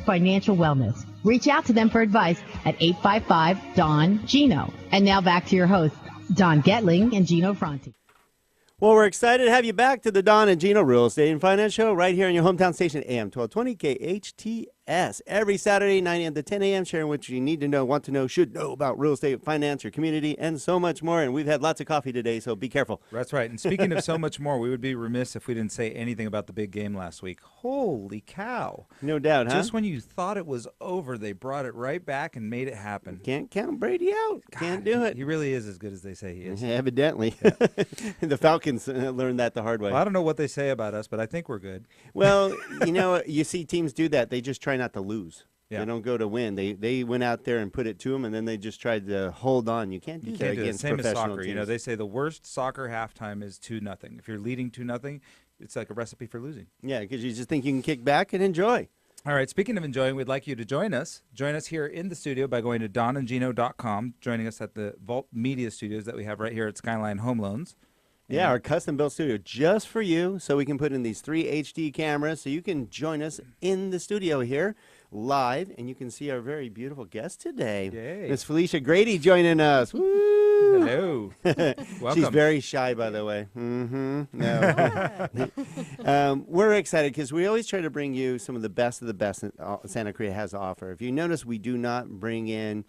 Financial Wellness. Reach out to them for advice at 855-DON-GINO. And now back to your hosts, Don Getling and Gino Franti. Well, we're excited to have you back to the Don and Gino Real Estate and Finance Show right here on your hometown station, AM 1220 KHTS. Every Saturday, 9 a.m. to 10 a.m., sharing what you need to know, want to know, should know about real estate, finance, your community, and so much more. And we've had lots of coffee today, so be careful. That's right. And speaking of so much more, we would be remiss if we didn't say anything about the big game last week. Holy cow. No doubt, huh? Just when you thought it was over, they brought it right back and made it happen. Can't count Brady out. Can't do it. He really is as good as they say he is. Evidently. Yeah. The Falcons learned that the hard way. Well, I don't know what they say about us, but I think we're good. Well, you see teams do that. They just try not to lose. Yeah. They don't go to win. They went out there and put it to them, and then they just tried to hold on. You can't do that against Same as professional soccer. teams. They say the worst soccer halftime is 2-0. If you're leading 2-0, it's like a recipe for losing. Yeah, because you just think you can kick back and enjoy. All right, speaking of enjoying, we'd like you to join us. Join us here in the studio by going to donandgino.com, joining us at the Vault Media Studios that we have right here at Skyline Home Loans. Yeah, our custom-built studio just for you, so we can put in these 3 HD cameras, so you can join us in the studio here live, and you can see our very beautiful guest today. Yay. Miss Felicia Grady joining us. Woo! Hello. Welcome. She's very shy, by the way. Mm-hmm. No. We're excited because we always try to bring you some of the best that Santa Cruz has to offer. If you notice, we do not bring in,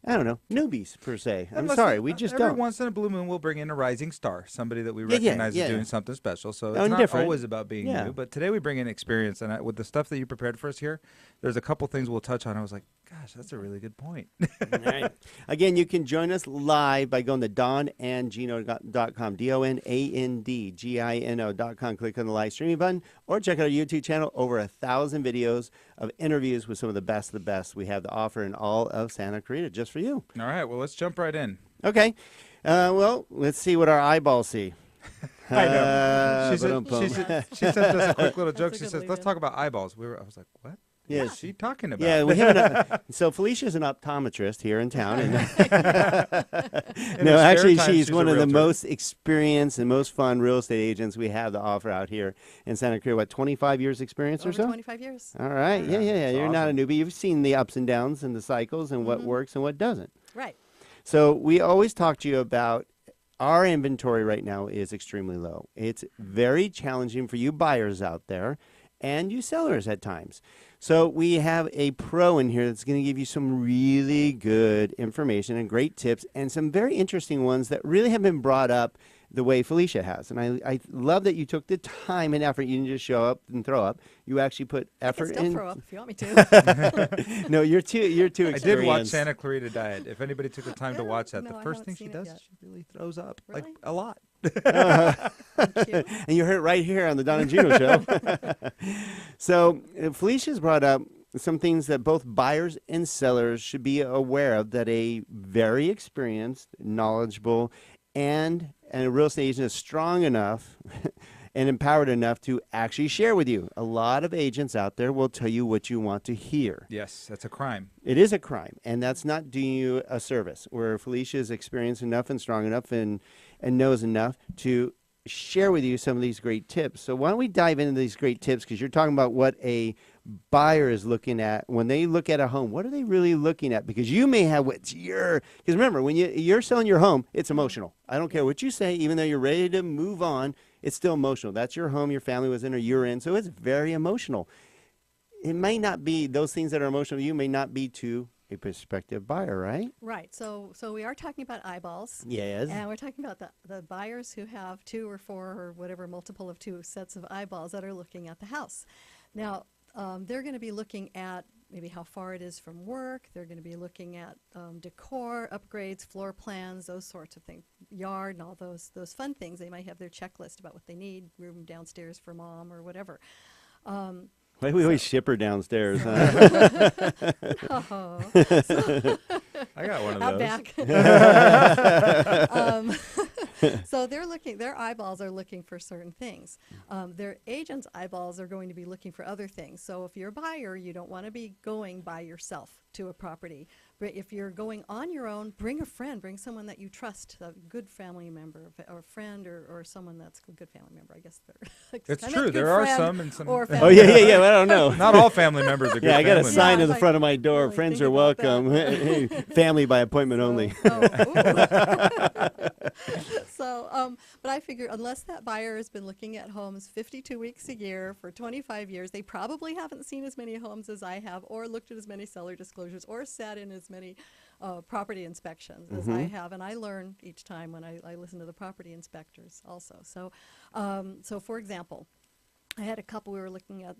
I don't know, newbies per se. I'm sorry, we just don't. Every once in a blue moon, we'll bring in a rising star, somebody that we recognize is doing something special. So it's not always about being new. But today we bring in experience, and with the stuff that you prepared for us here, there's a couple things we'll touch on. I was like, gosh, that's a really good point. All right. Again, you can join us live by going to donandgino.com, DONANDGINO.com. Click on the live streaming button, or check out our YouTube channel. Over 1,000 videos of interviews with some of the best we have to offer in all of Santa Clarita, just for you. All right, well, let's jump right in. Okay. Well, let's see what our eyeballs see. I know. She sent us a quick little joke. She says, let's talk about eyeballs. I was like, what? Yes. What's she talking about? Yeah, we have so Felicia's an optometrist here in town. And no, actually, she's one of the most experienced and most fun real estate agents we have to offer out here in Santa Cruz. What, 25 years experience or so? 25 years. All right. Yeah. You're awesome. Not a newbie. You've seen the ups and downs and the cycles and what works and what doesn't. Right. So we always talk to you about our inventory right now is extremely low. It's very challenging for you buyers out there and you sellers at times. So we have a pro in here that's going to give you some really good information and great tips and some very interesting ones that really have been brought up the way Felicia has. And I love that you took the time and effort. You didn't just show up and throw up. You actually put effort in. I can still throw up if you want me to. No, you're too experienced. I did watch Santa Clarita Diet. If anybody took the time to watch that, the first thing she does is she really throws up. Really? Like a lot. And you heard it right here on the Don and Gino Show. So Felicia's brought up some things that both buyers and sellers should be aware of, that a very experienced, knowledgeable, and a real estate agent is strong enough and empowered enough to actually share with you. A lot of agents out there will tell you what you want to hear. Yes, that's a crime. It is a crime, and that's not doing you a service. Where Felicia is experienced enough and strong enough and knows enough to share with you some of these great tips. So why don't we dive into these great tips, because you're talking about what a buyer is looking at when they look at a home. What are they really looking at? Because you may have what's your, because remember, when you're selling your home, it's emotional. I don't care what you say, even though you're ready to move on, it's still emotional. That's your home, your family was in, or you're in, so it's very emotional. It may not be, those things that are emotional to you may not be to a prospective buyer, right? Right. So we are talking about eyeballs. Yes. And we're talking about the buyers who have 2 or 4 or whatever multiple of 2 sets of eyeballs that are looking at the house. Now, they're going to be looking at maybe how far it is from work. They're going to be looking at decor, upgrades, floor plans, those sorts of things, yard and all those fun things. They might have their checklist about what they need, room downstairs for mom or whatever. Why do we always ship her downstairs, huh? I got one of those. Out back. So their eyeballs are looking for certain things. Their agent's eyeballs are going to be looking for other things. So if you're a buyer, you don't want to be going by yourself to a property. But if you're going on your own, bring a friend, bring someone that you trust, a good family member, or a friend, or someone that's a good family member. I guess they're. It's true. There are some and some. Oh yeah. I don't know. Not all family members are good. Yeah, I got a family sign members. in the front of my door. Really Friends think are about welcome. Family by appointment only. But I figure unless that buyer has been looking at homes 52 weeks a year for 25 years, they probably haven't seen as many homes as I have, or looked at as many seller disclosures, or sat in as many property inspections as I have. And I learn each time when I listen to the property inspectors also. So for example, I had a couple we were looking at.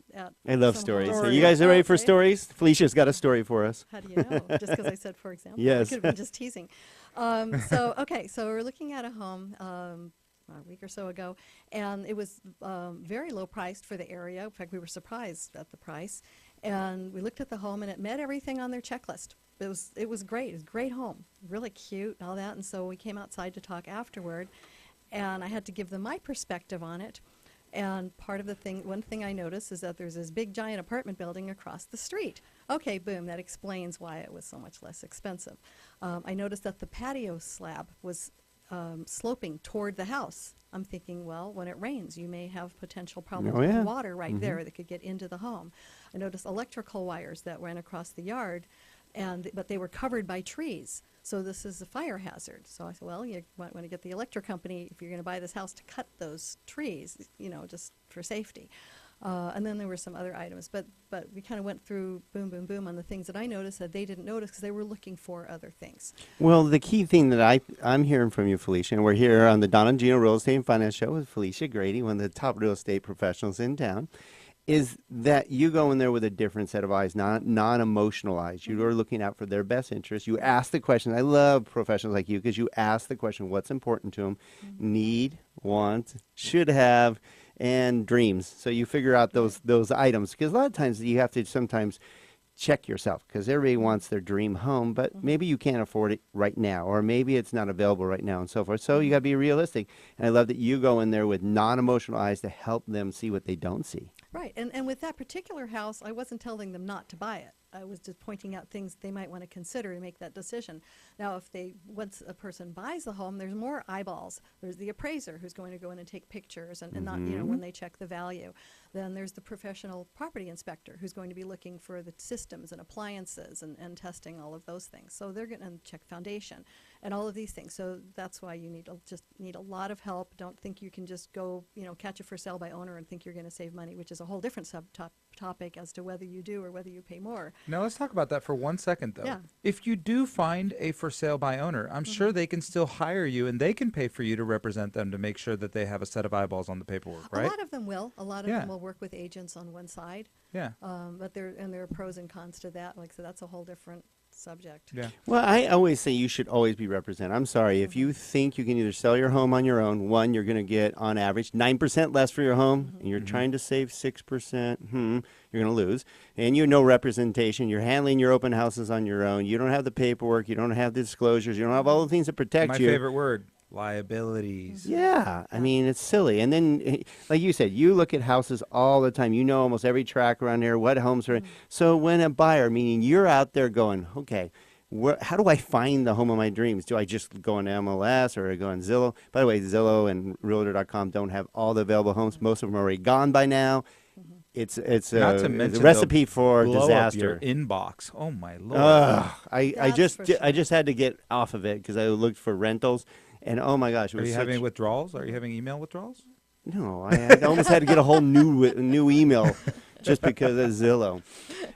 I love stories. So you guys are ready for stories? Felicia's got a story for us. How do you know? Just because I said for example? Yes. I could have been just teasing. So we're looking at a home a week or so ago, and it was very low priced for the area. In fact, we were surprised at the price. And we looked at the home, and it met everything on their checklist. It was great. It was a great home, really cute and all that. And so we came outside to talk afterward, and I had to give them my perspective on it. And one thing I noticed is that there's this big giant apartment building across the street. Okay, boom, that explains why it was so much less expensive. I noticed that the patio slab was sloping toward the house. I'm thinking, well, when it rains, you may have potential problems with water right there that could get into the home. I noticed electrical wires that ran across the yard, but they were covered by trees. So this is a fire hazard. So I said, well, you might want to get the electric company, if you're going to buy this house, to cut those trees, just for safety. And then there were some other items. But we kind of went through boom, boom, boom on the things that I noticed that they didn't notice because they were looking for other things. Well, the key thing that I'm hearing from you, Felicia, and we're here on the Don and Gino Real Estate and Finance Show with Felicia Grady, one of the top real estate professionals in town, is that you go in there with a different set of eyes, non-emotional eyes. You are looking out for their best interest. You ask the question. I love professionals like you because you ask the question, what's important to them? Need, want, should have, and dreams. So you figure out those items, because a lot of times you have to sometimes check yourself, because everybody wants their dream home, but maybe you can't afford it right now, or maybe it's not available right now, and so forth. So you got to be realistic. And I love that you go in there with non-emotional eyes to help them see what they don't see. Right, and with that particular house, I wasn't telling them not to buy it. I was just pointing out things they might want to consider to make that decision. Now, once a person buys the home, there's more eyeballs. There's the appraiser who's going to go in and take pictures and not, when they check the value. Then there's the professional property inspector who's going to be looking for the systems and appliances and testing all of those things. So they're going to check foundation and all of these things. So that's why you need a lot of help. Don't think you can just go, catch it for sale by owner and think you're going to save money, which is a whole different topic as to whether you do or whether you pay more. Now let's talk about that for 1 second, though. Yeah. If you do find a for sale by owner, I'm sure they can still hire you, and they can pay for you to represent them to make sure that they have a set of eyeballs on the paperwork, right? A lot of them will. A lot of them will work with agents on one side. Yeah. But there are pros and cons to that. Like, so that's a whole different subject. Yeah. Well, I always say you should always be represented. I'm sorry. If you think you can either sell your home on your own, one, you're going to get on average 9% less for your home, and you're trying to save 6%, you're going to lose. And you have no representation. You're handling your open houses on your own. You don't have the paperwork. You don't have the disclosures. You don't have all the things that protect you. My favorite word. Liabilities. Yeah, I mean, it's silly. And then, like you said, you look at houses all the time. You know almost every track around here, what homes are. So when a buyer, meaning you're out there going, okay, how do I find the home of my dreams? Do I just go on MLS or go on Zillow? By the way, Zillow and Realtor.com don't have all the available homes. Most of them are already gone by now. It's a recipe for disaster. Up your inbox. Oh my Lord! I just had to get off of it because I looked for rentals. And oh my gosh, are you having withdrawals? Are you having email withdrawals? No, I almost had to get a whole new email just because of Zillow.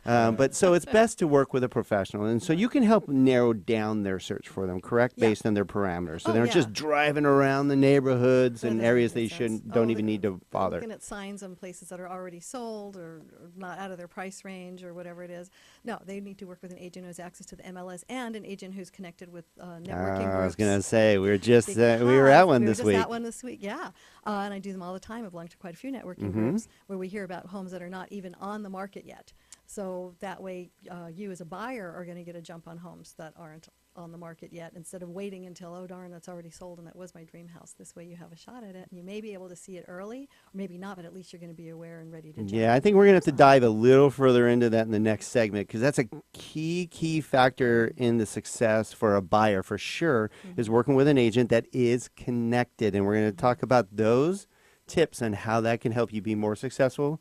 But so it's best to work with a professional, and so you can help narrow down their search for them, correct, based on their parameters. So they're not just driving around the neighborhoods and areas they don't even need to bother. Looking at signs on places that are already sold or not out of their price range or whatever it is. No, they need to work with an agent who has access to the MLS and an agent who's connected with networking groups. I was going to say, we were at one this week. We were just at one this week, yeah. And I do them all the time. I belong to quite a few networking groups where we hear about homes that are not even on the market yet. So that way, you as a buyer are going to get a jump on homes that aren't on the market yet, instead of waiting until, oh darn, it's already sold and that was my dream house. This way you have a shot at it and you may be able to see it early, or maybe not, but at least you're going to be aware and ready to jump. Yeah, I think we're going to have to dive a little further into that in the next segment, because that's a key factor in the success for a buyer for sure, is working with an agent that is connected. And we're going to talk about those tips and how that can help you be more successful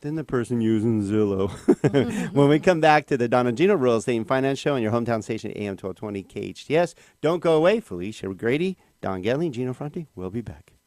than the person using Zillow. When we come back to the Don and Gino Real Estate and Finance Show on your hometown station, AM 1220 KHTS. Don't go away. Felicia Grady, Don Getling, Gino Franti. We'll be back.